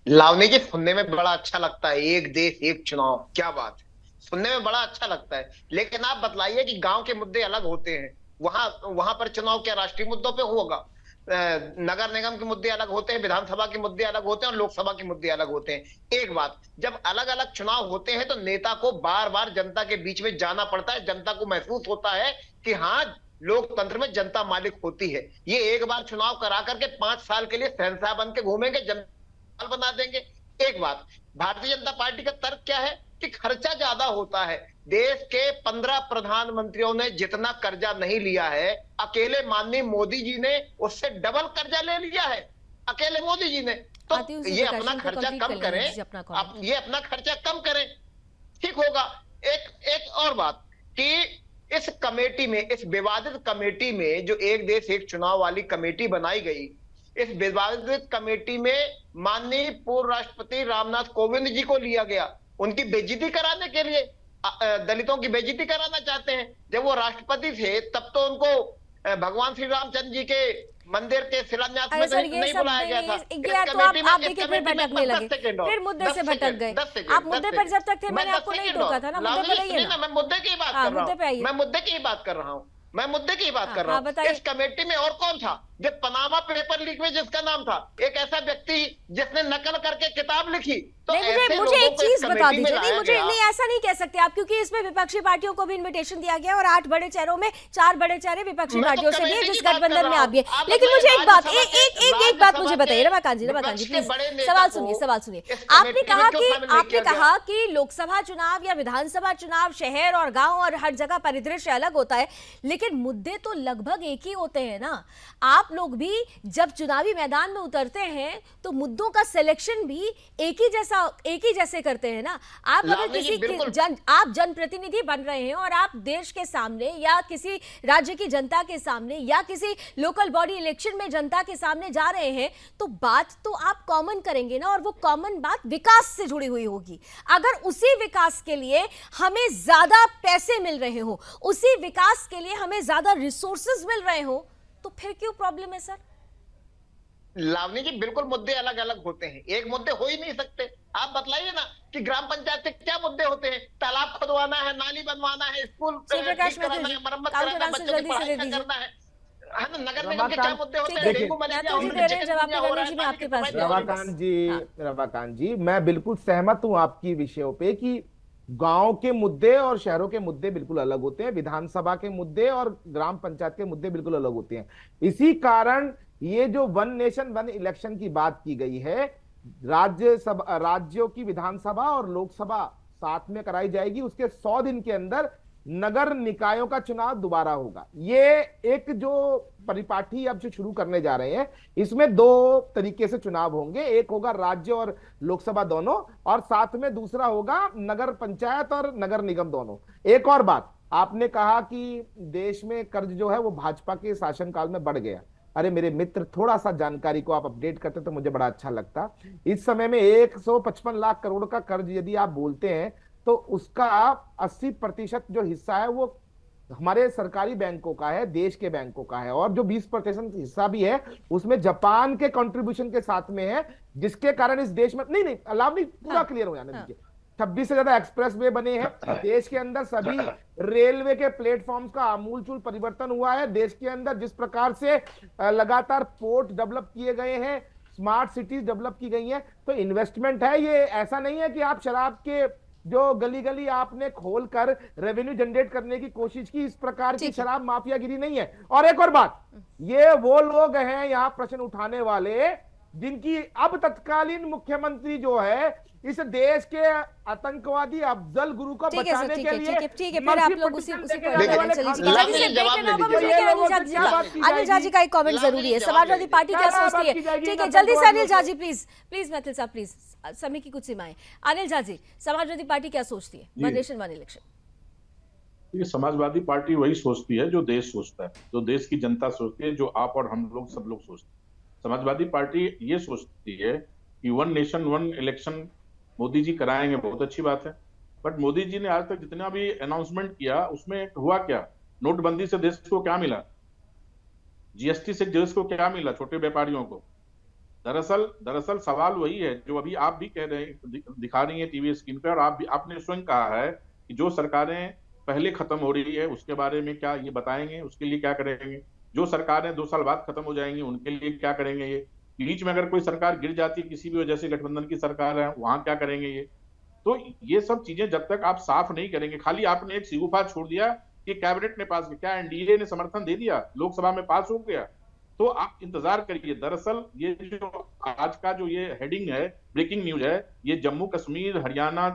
लावनी जी, सुनने में बड़ा अच्छा लगता है, एक देश एक चुनाव, क्या बात है, सुनने में बड़ा अच्छा लगता है। लेकिन आप बतलाइए कि गांव के मुद्दे अलग होते हैं, वहां पर चुनाव क्या राष्ट्रीय मुद्दों पे होगा? नगर निगम के मुद्दे अलग होते हैं, विधानसभा के मुद्दे अलग होते हैं और लोकसभा के मुद्दे अलग होते हैं। एक बात, जब अलग अलग चुनाव होते हैं तो नेता को बार बार जनता के बीच में जाना पड़ता है, जनता को महसूस होता है कि हाँ, लोकतंत्र में जनता मालिक होती है। ये एक बार चुनाव करा करके 5 साल के लिए शहंशाह बन के घूमेंगे, जनता बना देंगे। एक बात, भारतीय जनता पार्टी का तर्क क्या है कि खर्चा ज्यादा होता है। देश के 15 प्रधानमंत्रियों ने जितना कर्जा नहीं लिया है, अकेले माननीय मोदी जी ने उससे डबल कर्जा ले लिया है, अकेले मोदी जी ने। तो ये अपना खर्चा कम करें, ये अपना खर्चा कम करें, ठीक होगा। एक और बात कि इस कमेटी में, इस विवादित कमेटी में जो एक देश एक चुनाव वाली कमेटी बनाई गई, इस विवादित कमेटी में माननीय पूर्व राष्ट्रपति रामनाथ कोविंद जी को लिया गया, उनकी बेइज्जती कराने के लिए, दलितों की बेइज्जती कराना चाहते हैं। जब वो राष्ट्रपति थे तब तो उनको भगवान श्री रामचंद्र जी के मंदिर के शिलान्यास में नहीं बुलाया गया था। तो आप देखिए फिर भटकने लगे, फिर मुद्दे से भटक गए। आप मुद्दे पर जब तक थे मैंने आपको नहीं टोका था ना, मुद्दे पर रहिए ना। मैं मुद्दे की बात कर रहा हूँ, मैं मुद्दे की बात कर रहा हूँ, मैं मुद्दे की बात कर रहा हूँ। इस कमेटी में और कौन था? जो पनामा पेपर लीक में जिसका नाम था, एक ऐसा व्यक्ति जिसने नकल करके किताब लिखी। तो मुझे एक चीज बता दीजिए। नहीं, मुझे नहीं, ऐसा नहीं कह सकते आप, क्योंकि इसमें विपक्षी पार्टियों को भी इन्विटेशन दिया गया और 8 बड़े चेहरों में 4 बड़े चेहरे विपक्षी पार्टियों से भी, जिस गठबंधन में आप भी। लेकिन मुझे एक बात मुझे बताइए, रमाकांत जी प्लीज सवाल सुनिए। आपने कहा कि लोकसभा चुनाव या विधानसभा चुनाव शहर और गांव और हर जगह परिदृश्य अलग होता है, लेकिन मुद्दे तो लगभग एक ही होते हैं ना। आप लोग भी जब चुनावी मैदान में उतरते हैं तो मुद्दों का सिलेक्शन भी एक ही जैसे करते हैं ना। आप अगर किसी आप जनप्रतिनिधि बन रहे हैं और आप देश के सामने या किसी राज्य की जनता के सामने या किसी लोकल बॉडी इलेक्शन में जनता के सामने जा रहे हैं, तो बात तो आप कॉमन करेंगे ना, और वो कॉमन बात विकास से जुड़ी हुई होगी। अगर उसी विकास के लिए हमें ज्यादा पैसे मिल रहे हो, उसी विकास के लिए हमें ज्यादा रिसोर्सेज मिल रहे हो, तो फिर क्यों प्रॉब्लम है सर? लावनी जी, बिल्कुल मुद्दे अलग अलग होते हैं, एक मुद्दे हो ही नहीं सकते। आप बतलाइए ना कि ग्राम पंचायत के क्या मुद्दे होते हैं? तालाब खुदवाना है, नाली बनवाना है, स्कूल ठीक कराना है, मरम्मत कराना है, बच्चों की पढ़ाई करना है ना। नगर निगम के क्या मुद्दे होते हैं? Dengue malaria. रमाकांत जी, मैं बिल्कुल सहमत हूं आपकी विषयों पे कि गांव के मुद्दे और शहरों के मुद्दे बिल्कुल अलग होते हैं, विधानसभा के मुद्दे और ग्राम पंचायत के मुद्दे बिल्कुल अलग होते हैं। इसी कारण ये जो 1 नेशन 1 इलेक्शन की बात की गई है, राज्यों की विधानसभा और लोकसभा साथ में कराई जाएगी, उसके 100 दिन के अंदर नगर निकायों का चुनाव दोबारा होगा। ये एक जो परिपाठी अब जो शुरू करने जा रहे हैं, इसमें 2 तरीके से चुनाव होंगे। एक होगा राज्य और लोकसभा दोनों, और साथ में दूसरा होगा नगर पंचायत और नगर निगम दोनों। एक और बात, आपने कहा कि देश में कर्ज जो है वो भाजपा के शासनकाल में बढ़ गया। अरे मेरे मित्र, थोड़ा सा जानकारी को आप अपडेट करते तो मुझे बड़ा अच्छा लगता। इस समय में 155 लाख करोड़ का कर्ज यदि आप बोलते हैं तो उसका 80% जो हिस्सा है वो हमारे सरकारी बैंकों का है, देश के बैंकों का है, और जो 20% हिस्सा भी है उसमें जापान के कंट्रीब्यूशन के साथ में है, जिसके कारण इस देश में नहीं अलाव नहीं पूरा क्लियर हो जाने दीजिए। 26 से ज्यादा एक्सप्रेस वे बने हैं देश के अंदर, सभी रेलवे के प्लेटफॉर्म्स का आमूलचूल परिवर्तन हुआ है देश के अंदर। जिस प्रकार से लगातार पोर्ट डेवलप किए गए हैं, स्मार्ट सिटीज डेवलप की गई हैं, तो इन्वेस्टमेंट है। ये ऐसा नहीं है कि आप शराब के जो गली गली आपने खोलकर रेवेन्यू जनरेट करने की कोशिश की, इस प्रकार की शराब माफियागिरी नहीं है। और एक और बात, ये वो लोग हैं यहाँ प्रश्न उठाने वाले जिनकी अब तत्कालीन मुख्यमंत्री जो है इस देश के आतंकवादी अफजल गुरु को बचाने के लिए ठीक है, फिर आप लोग उसी अनिल झा जी का एक कमेंट जरूरी है। समाजवादी पार्टी क्या सोचती है? ठीक है, जल्दी से अनिल झा जी प्लीज मैथिल साहब प्लीज, समय की कुछ सीमाएं। अनिल झा जी, समाजवादी पार्टी क्या सोचती है? 1 नेशन 1 इलेक्शन। समाजवादी पार्टी वही सोचती है जो देश सोचता है, जो देश की जनता सोचती है, जो आप और हम लोग सब लोग सोचते हैं। समाजवादी पार्टी ये सोचती है कि 1 नेशन 1 इलेक्शन मोदी जी कराएंगे, बहुत अच्छी बात है, बट मोदी जी ने आज तक जितना भी अनाउंसमेंट किया उसमें हुआ क्या? नोटबंदी से देश को क्या मिला? जीएसटी से देश को क्या मिला? छोटे व्यापारियों को। दरअसल सवाल वही है जो अभी आप भी कह रहे हैं, दिखा रही है टीवी स्क्रीन पे, और आपने स्वयं कहा है कि जो सरकारें पहले खत्म हो रही है उसके बारे में क्या ये बताएंगे, उसके लिए क्या करेंगे। जो सरकारें 2 साल बाद खत्म हो जाएंगी उनके लिए क्या करेंगे ये, बीच में अगर कोई सरकार गिर जाती है किसी भी वजह से, गठबंधन की सरकार है, वहां क्या करेंगे ये। तो ये सब चीजें जब तक आप साफ नहीं करेंगे, खाली आपने एक सिगुफा छोड़ दिया कि कैबिनेट ने पास किया, क्या एनडीए ने समर्थन दे दिया, लोकसभा में पास हो गया, तो आप इंतजार करिए। दरअसल ये जो आज का जो ये हेडिंग है, ब्रेकिंग न्यूज है, ये जम्मू कश्मीर, हरियाणा,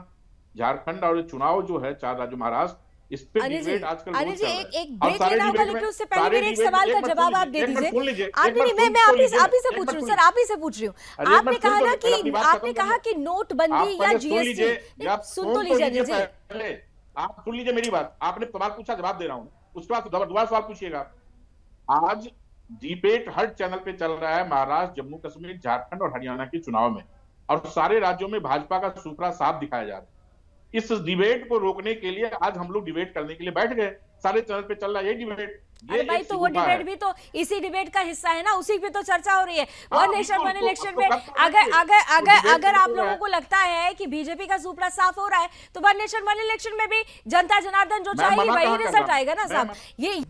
झारखंड और चुनाव जो है 4 राज्य, महाराष्ट्र, इस पे डिबेट आजकल अनिल जी एक ब्रेक लेना होगा, लेकिन उससे पहले मेरे एक सवाल का जवाब आप दे दीजिए। मैं आप ही से पूछ रही हूँ सर, आप ही से पूछ रही हूँ। आपने कहा ना कि आपने कहा कि नोटबंदी या जीएसटी, सुन तो लीजिए अनिल जी, आप सुन लीजिए मेरी बात। आपने सवाल पूछा, जवाब दे रहा हूँ, उसके बाद दोबारा सवाल पूछिएगा। आज डिबेट हर चैनल पे चल रहा है महाराष्ट्र, जम्मू कश्मीर, झारखंड और हरियाणा के चुनाव में, और सारे राज्यों में भाजपा का सुपड़ा साफ दिखाया जा रहा है। इस डिबेट को रोकने के लिए आज हम लोग डिबेट करने के लिए बैठ गए, सारे चैनल पे चल रहा है ये डिबेट। अरे भाई, तो वो डिबेट भी तो इसी डिबेट का हिस्सा है ना, उसी पे तो चर्चा हो रही है। वन नेशन वन इलेक्शन में अगर आप लोगों को लगता है कि बीजेपी का सुपड़ा साफ हो रहा है, तो वन नेशन वन इलेक्शन में भी जनता जनार्दन जो चाहिए वही रिजल्ट आएगा ना साहब। ये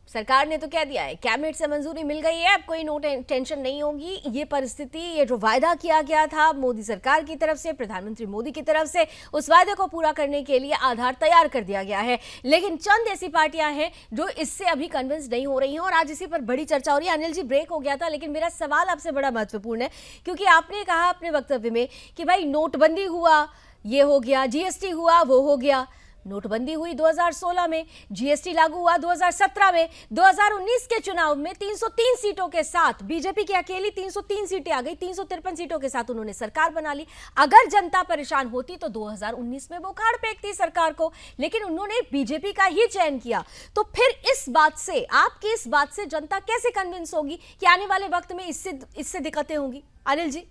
सरकार ने तो कह दिया है, कैबिनेट से मंजूरी मिल गई है, अब कोई नो टेंशन नहीं होगी। ये परिस्थिति, ये जो वायदा किया गया था मोदी सरकार की तरफ से, प्रधानमंत्री मोदी की तरफ से, उस वायदे को पूरा करने के लिए आधार तैयार कर दिया गया है। लेकिन चंद ऐसी पार्टियां हैं जो इससे अभी कन्विंस नहीं हो रही हैं, और आज इसी पर बड़ी चर्चा हो रही है। अनिल जी, ब्रेक हो गया था, लेकिन मेरा सवाल आपसे बड़ा महत्वपूर्ण है, क्योंकि आपने कहा अपने वक्तव्य में कि भाई नोटबंदी हुआ, ये हो गया, जीएसटी हुआ, वो हो गया। नोटबंदी हुई 2016 में, जीएसटी लागू हुआ 2017 में, 2019 के चुनाव में 303 सीटों के साथ बीजेपी की अकेली 303 सीटें आ गई, 353 सीटों के साथ उन्होंने सरकार बना ली। अगर जनता परेशान होती तो 2019 में वो उखाड़ फेंकती सरकार को, लेकिन उन्होंने बीजेपी का ही चयन किया। तो फिर इस बात से, आपकी इस बात से जनता कैसे कन्विंस होगी कि आने वाले वक्त में इससे दिक्कतें होंगी? अनिल जी,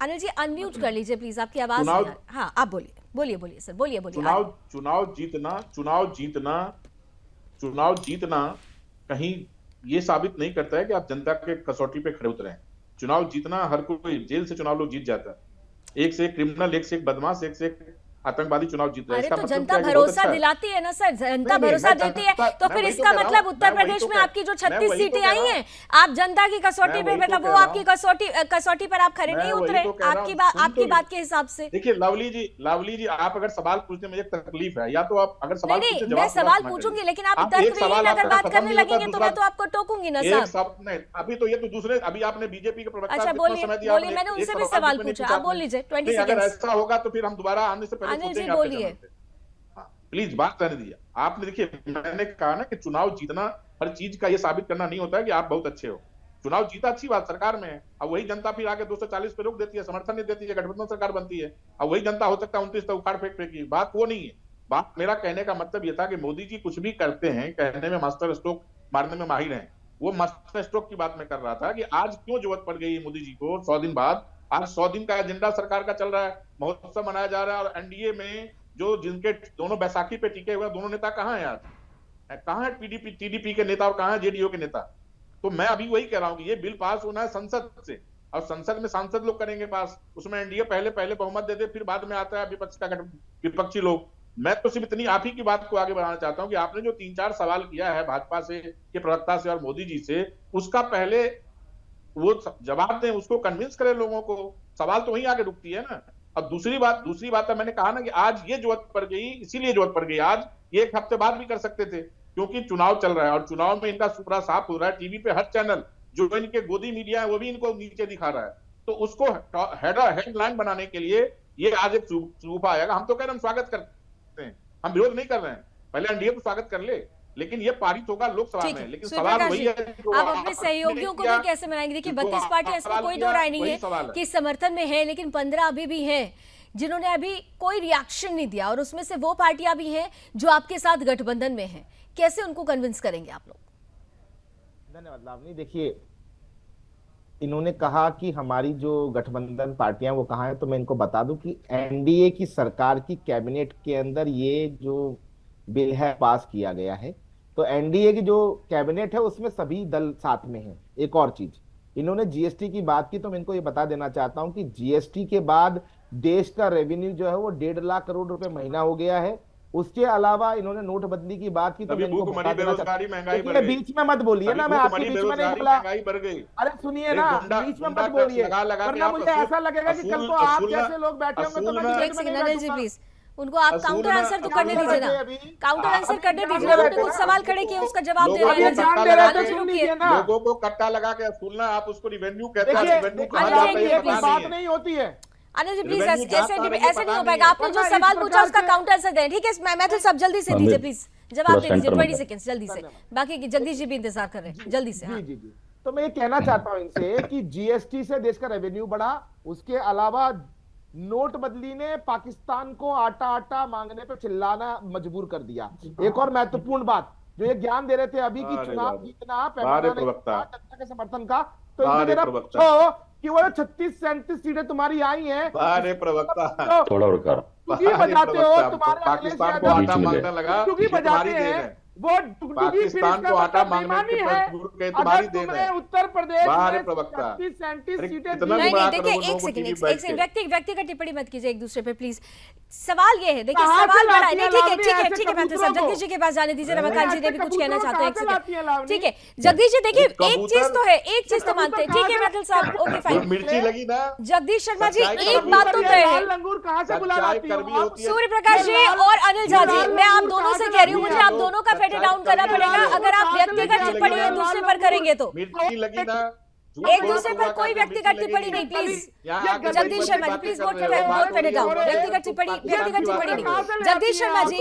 अनिल जी अनम्यूट कर लीजिए प्लीज, आपकी आवाज नहीं आ रही। हाँ, आप बोलिए सर, बोलिए। चुनाव जीतना कहीं ये साबित नहीं करता है कि आप जनता के कसौटी पे खड़े उतरे हैं। चुनाव जीतना, हर कोई जेल से चुनाव लोग जीत जाता है, एक से एक क्रिमिनल, एक से एक बदमाश, एक से एक आतंकवादी चुनाव जीत रहा है। अरे तो जनता भरोसा दिलाती है ना सर, जनता भरोसा देती है, तो फिर इसका मतलब उत्तर प्रदेश में आपकी जो 36 सीटें आई हैं, आप जनता की कसौटी पे, मतलब वो आपकी कसौटी पर आप खड़े नहीं उतरे आपकी बात के हिसाब से। देखिए लवली जी, आप अगर सवाल पूछते मुझे तकलीफ है, या तो आप अगर सवाल नहीं, मैं सवाल पूछूंगी, लेकिन आप तर्कविहीन अगर बात करने लगेंगे तो मैं तो आपको टोकूंगी ना साहब। अभी तो ये तो दूसरे, अभी आपने बीजेपी के प्रवक्ता, अच्छा बोलिए, मैंने उनसे भी सवाल पूछा, आप बोल लीजिए 20 सेकंड। अगर ऐसा होगा तो फिर हम दोबारा आने से पहले बोलिए, प्लीज बात करने दीजिए। आपने देखिए, मैंने कहा ना कि चुनाव जीतना हर चीज का ये साबित करना नहीं होता है कि आप बहुत अच्छे हो। चुनाव जीता अच्छी बात, सरकार में है, अब वही जनता फिर आके 240 पे रोक देती है, समर्थन नहीं देती है, गठबंधन सरकार बनती है, अब वही जनता हो सकता है 29 तक उखाड़ फेंक। बात वो नहीं है। बात मेरा कहने का मतलब ये था कि मोदी जी कुछ भी करते हैं, कहने में मास्टर स्ट्रोक मारने में माहिर हैं। वो मास्टर स्ट्रोक की बात मैं कर रहा था कि आज क्यों जरूरत पड़ गई मोदी जी को 100 दिन बाद। आज 100 दिन का एजेंडा सरकार का चल रहा है, महोत्सव मनाया जा रहा है, और एनडीए में जो जिनके दोनों बैसाखी पे टिके हुए दोनों नेता कहाँ हैं आज? कहाँ है टीडीपी के नेता और कहाँ है जेडीयू के नेता? तो मैं अभी वही कह रहा हूँ कि ये बिल पास होना है संसद से, और संसद में सांसद लोग करेंगे पास, उसमें एनडीए पहले बहुमत दे दे, फिर बाद में आता है विपक्षी लोग। मैं तो सिर्फ इतनी आप ही की बात को आगे बढ़ाना चाहता हूँ कि आपने जो 3-4 सवाल किया है भाजपा से, के प्रवक्ता से और मोदी जी से, उसका पहले वो जवाब दें, उसको कन्विंस करें लोगों को। सवाल तो वहीं आगे रुकती है ना। अब दूसरी बात है, मैंने कहा ना कि आज ये जरूरत पड़ गई, इसीलिए जरूरत पड़ गई। आज ये एक हफ्ते बाद भी कर सकते थे, क्योंकि चुनाव चल रहा है और चुनाव में इनका सुपड़ा साफ हो रहा है। टीवी पे हर चैनल जो इनके गोदी मीडिया है वो भी इनको नीचे दिखा रहा है। तो उसको हेडलाइन बनाने के लिए ये आज एक सूफा आएगा। हम तो कह रहे हैं, हम स्वागत करते हैं, हम विरोध नहीं कर रहे हैं। पहले एनडीए को स्वागत कर ले, लेकिन ये पारित होगा लोकसभा में। लेकिन सवाल वही है, आप अपने सहयोगियों को भी कैसे मनाएंगे? देखिए 32 पार्टियां, इसमें कोई दो राय नहीं है कि समर्थन में है, लेकिन 15 अभी भी हैं जिन्होंने अभी कोई रिएक्शन नहीं दिया, और उसमें से वो पार्टियां भी हैं जो आपके साथ गठबंधन में हैं। कैसे उनको कन्विंस करेंगे आप लोग? धन्यवाद लावनी। देखिए, इन्होंने कहा कि हमारी जो गठबंधन पार्टियां वो कहाँ है, तो मैं इनको बता दूं कि एनडीए की सरकार की कैबिनेट के अंदर ये जो बिल है पास किया गया है। तो एनडीए की जो कैबिनेट है उसमें सभी दल साथ में हैं। एक और चीज, इन्होंने जीएसटी की बात की, तो मैं इनको ये बता देना चाहता हूं कि जीएसटी के बाद देश का रेवेन्यू जो है वो 1.5 लाख करोड़ रुपए महीना हो गया है, उसके अलावा इन्होंने नोटबंदी की बात की तो मैं इनको भूखमरी, बेरोजगारी, महंगाई बढ़ गई। बीच में मत बोलिए ना, मैं आपके बीच में नहीं बोला। महंगाई बढ़ गई। अरे सुनिए ना, बीच में मत बोलिए, वरना मुझे ऐसा लगेगा कि कल को आप जैसे लोग बैठे होंगे तो मैं एक सेकंड अनिल जी प्लीज, उनको आप काउंटर आंसर तो करने दीजिए ना, काउंटर आंसर करने दीजिए ना, आपने कुछ सवाल खड़े किए उसका जवाब दे रहे हैं। लोगों को कट्टा लगा के सुनना, आप उसको रिवेन्यू कहते हैं। बात नहीं होती है अनिल जी प्लीज, ऐसे नहीं हो पाएगा। आपने जो सवाल पूछा उसका काउंटर आंसर दें, ठीक है? मैथिल साहब जल्दी से दीजिए प्लीज, जवाब दे दीजिए 20 सेकंड्स जल्दी से, बाकी की जगदीश जी भी इंतजार कर रहे हैं, जल्दी से। हाँ। जी। तो मैं ये कहना चाहता हूं इनसे कि जीएसटी से देश का रेवेन्यू बढ़ा, उसके अलावा नोटबंदी ने पाकिस्तान को आटा मांगने पे चिल्लाना मजबूर कर दिया। एक और महत्वपूर्ण बात जो ये ज्ञान दे रहे थे अभी की चुनाव जीतना जनता के समर्थन का, तो कि वो 36-37 सीटें तुम्हारी आई हैं, थोड़ा रुका, बजाते हो तुम्हारे पाकिस्तान को आटा मांगने लगा, क्योंकि बजाते हैं वो पाकिस्तान को आटा मांगने के तुम्हारी देन है। उत्तर प्रदेश बाहर प्रवक्ता 37 सीटें नहीं, देखिए एक सेकंड, व्यक्तिगत टिप्पणी मत कीजिए एक दूसरे पे प्लीज। सवाल ये है, देखिए सवाल बड़ा है, ठीक है मैथिल साहब, जगदीश जी के पास जाने दीजिए, रमाकांत जी ने भी कुछ कहना चाहते हैं, एक सेकंड, ठीक है जगदीश जी। देखिए एक चीज तो है, एक चीज तो मानते हैं, ठीक है मैथिल साहब, ओके फाइन, मिर्ची लगी ना। जगदीश शर्मा जी एक बात तो तय है, सूर्य प्रकाश जी और अनिल झा जी, मैं आप दोनों से कह रही हूँ, मुझे आप दोनों का डाउन करना पड़ेगा। अगर आप व्यक्तिगत टिप्पणी एक दूसरे पर करेंगे तो एक दूसरे पर कोई व्यक्तिगत टिप्पणी नहीं, प्लीज जगदीश शर्मा जी प्लीज वोट पे डाउन, व्यक्तिगत टिप्पणी नहीं। जगदीश शर्मा जी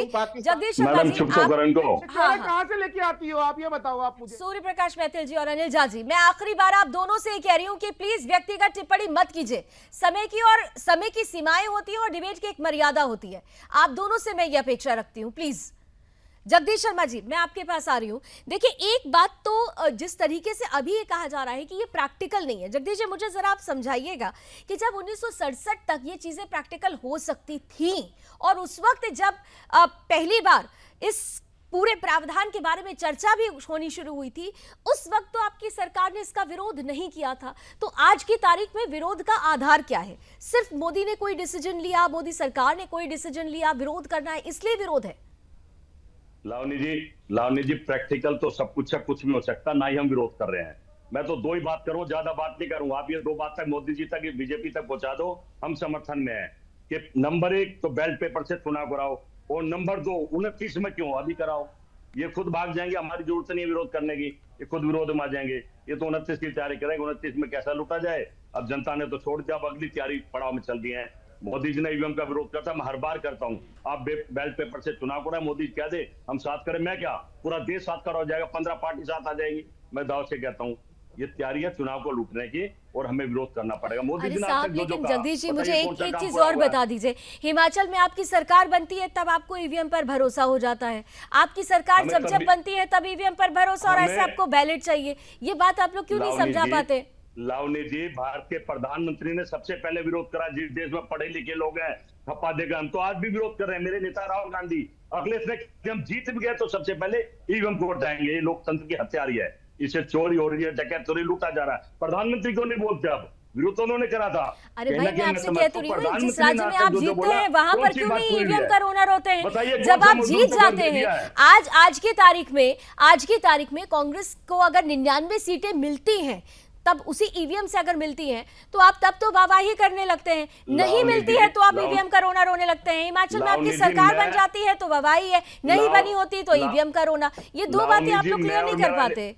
कहां से लेके आती हो आप, ये बताओ आप मुझे। सूर्य प्रकाश मैथिल जी और अनिल झा जी, मैं आखिरी बार आप दोनों से कह रही हूँ कि प्लीज व्यक्तिगत टिप्पणी मत कीजिए। समय की सीमाएं होती है और डिबेट की एक मर्यादा होती है, आप दोनों से मैं ये अपेक्षा रखती हूँ प्लीज। जगदीश शर्मा जी मैं आपके पास आ रही हूं। देखिए एक बात तो जिस तरीके से अभी ये कहा जा रहा है कि ये प्रैक्टिकल नहीं है, जगदीश जी मुझे जरा आप समझाइएगा कि जब 1967 तक ये चीजें प्रैक्टिकल हो सकती थी और उस वक्त जब पहली बार इस पूरे प्रावधान के बारे में चर्चा भी होनी शुरू हुई थी, उस वक्त तो आपकी सरकार ने इसका विरोध नहीं किया था, तो आज की तारीख में विरोध का आधार क्या है? सिर्फ मोदी ने कोई डिसीजन लिया, मोदी सरकार ने कोई डिसीजन लिया, विरोध करना है इसलिए विरोध है? लावनी जी प्रैक्टिकल तो सब कुछ है, कुछ भी हो सकता, ना ही हम विरोध कर रहे हैं। मैं तो दो ही बात करूं, ज्यादा बात नहीं करूंगा। आप ये दो बात तक मोदी जी तक, बीजेपी तक पहुंचा दो, हम समर्थन में हैं कि नंबर 1 तो बैलेट पेपर से चुनाव कराओ, और नंबर 2 29 में क्यों अभी कराओ। ये खुद भाग जाएंगे, हमारी जरूरत नहीं है विरोध करने की, ये खुद विरोध में आ जाएंगे। ये तो 29 की तैयारी करेंगे, 29 में कैसा लूटा जाए। अब जनता ने तो छोड़ दिया, अब अगली तैयारी पड़ाव में चल दी है। मोदी जी ने ईवीएम का विरोध करता, मैं हर बार करता हूं। आप बैलेट पेपर से चुनाव कराए, मोदी कह दे हम साथ करें, मैं क्या पूरा देश साथ खड़ा हो जाएगा, 15 पार्टी साथ आ जाएगी। मैं दाव से कहता हूं ये तैयारी है चुनाव को लूटने की और हमें विरोध करना पड़ेगा। मोदी जी ने साहब लेकिन जगदीश जी मुझे एक चीज और बता दीजिए, हिमाचल में आपकी सरकार बनती है तब आपको ईवीएम पर भरोसा हो जाता है, आपकी सरकार जब बनती है तब ईवीएम पर भरोसा और ऐसे आपको बैलेट चाहिए, ये बात आप लोग क्यों नहीं समझा पाते? लावनी जी भारत के प्रधानमंत्री ने सबसे पहले विरोध करा, जिस देश में पढ़े लिखे लोग हैं ठप्पा देगा, हम तो आज भी विरोध कर रहे हैं। मेरे नेता राहुल गांधी अखिलेश ने हम जीत भी गए तो सबसे पहले ईवीएम को हटाएंगे, ये लोकतंत्र की हत्यारी है, इसे चोरी हो रही है, डकैती लूटा जा रहा है। प्रधानमंत्री क्यों नहीं बोलते? अब विरोध तो उन्होंने करा था। अरे भाई मैं आपसे कहती रही हूँ जिस राज्य में आप जीतते हैं वहां पर क्यों नहीं ईवीएम का ओनर होते हैं? जब आप जीत जाते हैं, आज की तारीख में कांग्रेस को अगर 99 सीटें मिलती हैं, तब उसी ईवीएम से अगर मिलती हैं तो आप तब तो वाहवाही करने लगते हैं, नहीं मिलती है तो आप ईवीएम का रोना रोने लगते हैं। हिमाचल में आपकी सरकार बन जाती है तो वाहवाही है, नहीं बनी होती तो ईवीएम का रोना। ये दो बातें आप लोग क्लियर नहीं कर पाते।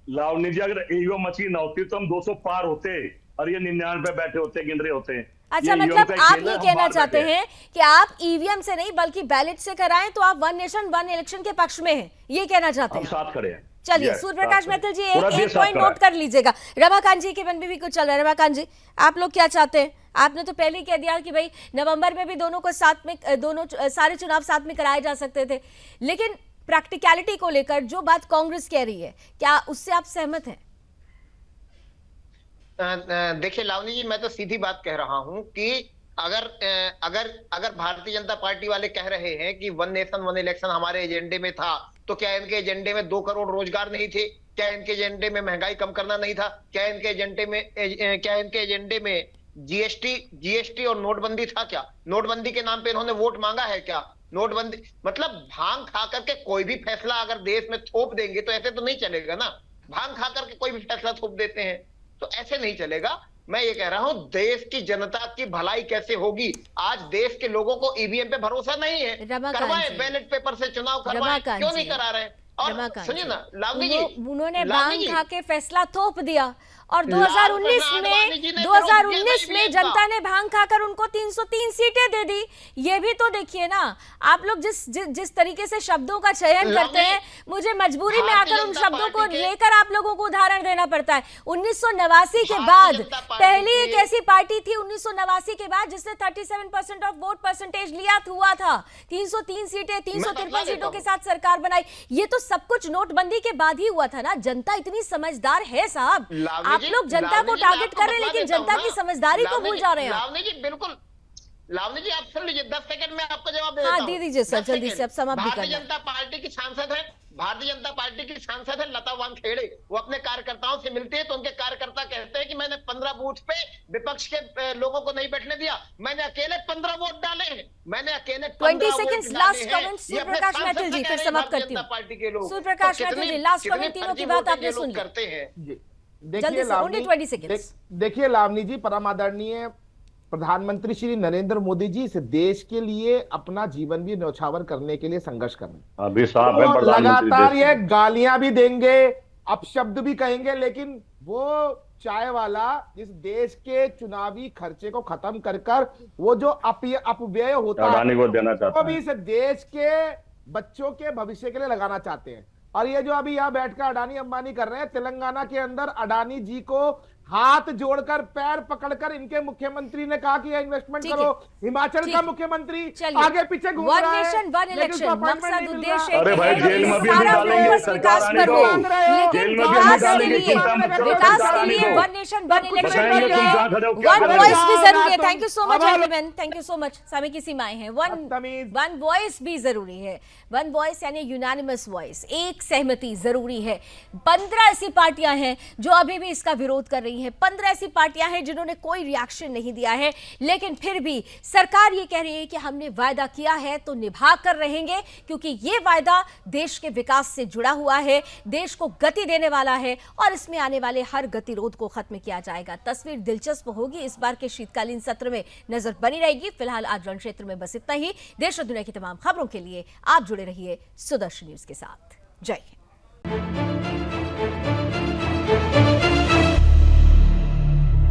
लावनी जी अगर ईवीएम मशीन ना होती तो हम 200 पार होते और ये 99 पे बैठे होते, गिन रहे होते। अच्छा मतलब आप ये कहना चाहते हैं कि आप ईवीएम से नहीं बल्कि बैलेट से कराएं तो आप 1 नेशन 1 इलेक्शन के पक्ष में हैं, ये कहना चाहते हैं? साथ खड़े हैं। चलिए सूर्य प्रकाश मैथिल जी एक पॉइंट नोट कर लीजिएगा। रमाकांत जी के मन में भी कुछ चल रहा है। रमाकांत जी आप लोग क्या चाहते हैं? आपने तो पहले ही कह दिया कि भाई नवंबर में भी दोनों को साथ में, दोनों सारे चुनाव साथ में कराए जा सकते थे, लेकिन प्रैक्टिकलिटी को लेकर जो बात कांग्रेस कह रही है क्या उससे आप सहमत हैं? देखिए लावनी जी मैं तो सीधी बात कह रहा हूं कि अगर भारतीय जनता पार्टी वाले कह रहे हैं कि 1 नेशन 1 इलेक्शन हमारे एजेंडे में था, तो क्या इनके एजेंडे में 2 करोड़ रोजगार नहीं थे? क्या इनके एजेंडे में महंगाई कम करना नहीं था? क्या इनके एजेंडे में जीएसटी और नोटबंदी था? क्या नोटबंदी के नाम पे इन्होंने वोट मांगा है क्या? नोटबंदी मतलब भांग खा करके कोई भी फैसला अगर देश में थोप देंगे तो ऐसे तो नहीं चलेगा ना। भांग खा करके कोई भी फैसला थोप देते हैं तो ऐसे नहीं चलेगा। मैं ये कह रहा हूं देश की जनता की भलाई कैसे होगी। आज देश के लोगों को ईवीएम पे भरोसा नहीं है, करवाए बैलेट पेपर से चुनाव करवाए, क्यों नहीं करा रहे। और सुनिए ना लावनी जी, उन्होंने भांग खा के फैसला थोप दिया और 2019 में जनता ने भांग खाकर उनको 303 सीटें दे दी। ये भी तो देखिए ना, आप लोग जिस तरीके से शब्दों का चयन करते हैं, मुझे मजबूरी में आकर उन शब्दों को लेकर आप लोगों को उदाहरण देना पड़ता है। 1989 के बाद पहली एक ऐसी पार्टी थी 1989 के बाद जिसने 37% ऑफ वोट परसेंटेज लिया हुआ था, 303 सीटें 353 सीटों के साथ सरकार बनाई। ये तो सब कुछ नोटबंदी के बाद ही हुआ था ना। जनता इतनी समझदार है साहब, आप लोग जनता को टारगेट कर रहे हैं लेकिन जनता की समझदारी को भूल जा रहे हैं। लावनी जी बिल्कुल, लावनी जी आप सुन लीजिए, 10 सेकंड में आपको जवाब दे देता हूं। दे दीजिए सर, जल्दी से, अब समाप्त भी करना। भारतीय जनता पार्टी की सांसद है, भारतीय जनता पार्टी की सांसद है लता वानखेड़े। वो अपने कार्यकर्ताओं से मिलती है तो उनके कार्यकर्ता कहते हैं कि मैंने 15 बूथ पे विपक्ष के लोगों को नहीं बैठने दिया, मैंने अकेले 15 वोट डाले हैं, मैंने अकेले 20 seconds last comment Suryaprakash Maithil ji, फिर समाप्त करती हूँ। पार्टी के लोग सूर्यप्रकाश मैथिल जी, लास्ट कमेंट, तीनों की बात आपने सुन ली। करते हैं। जल्दी से, only 20 seconds। देखिए लावनी जी, परम आदरणीय प्रधानमंत्री श्री नरेंद्र मोदी जी इस देश के लिए अपना जीवन भी न्यौछावर करने के लिए संघर्ष कर रहे हैं। अभी साहब है लगातार ये गालियां भी देंगे, अपशब्द भी कहेंगे, लेकिन वो चाय वाला जिस देश के चुनावी खर्चे को खत्म कर वो जो अपव्यय होता है को देना चाहता वो भी इस देश के बच्चों के भविष्य के लिए लगाना चाहते हैं। और ये जो अभी यहाँ बैठकर अडानी अंबानी कर रहे हैं, तेलंगाना के अंदर अडानी जी को हाथ जोड़कर पैर पकड़कर इनके मुख्यमंत्री ने कहा कि इन्वेस्टमेंट करो। हिमाचल का मुख्यमंत्री आगे पीछे घूम रहा है। नेशन वन इलेक्शन मकसद उद्देश्य अरे भाई जेल में भी डालेंगे सरकार, लेकिन विकास के लिए वन नेशन वन इलेक्शन बन रहा है। वन वॉइस भी जरूरी है। Thank you so much element, thank you so much. समय की सीमाएं हैं, वन वॉइस भी जरूरी है। वन वॉइस यानी यूनानिमस वॉइस, एक सहमति जरूरी है। 15 ऐसी पार्टियां हैं जो अभी भी इसका विरोध कर रही हैं, 15 ऐसी पार्टियां हैं जिन्होंने कोई रिएक्शन नहीं दिया है, लेकिन फिर भी सरकार ये कह रही है कि हमने वायदा किया है तो निभा कर रहेंगे, क्योंकि ये वायदा देश के विकास से जुड़ा हुआ है, देश को गति देने वाला है और इसमें आने वाले हर गतिरोध को खत्म किया जाएगा। तस्वीर दिलचस्प होगी इस बार के शीतकालीन सत्र में, नजर बनी रहेगी। फिलहाल आज रण क्षेत्र में बस इतना ही। देश और दुनिया की तमाम खबरों के लिए आप जुड़े रहिए सुदर्शन न्यूज के साथ। जय हिंद।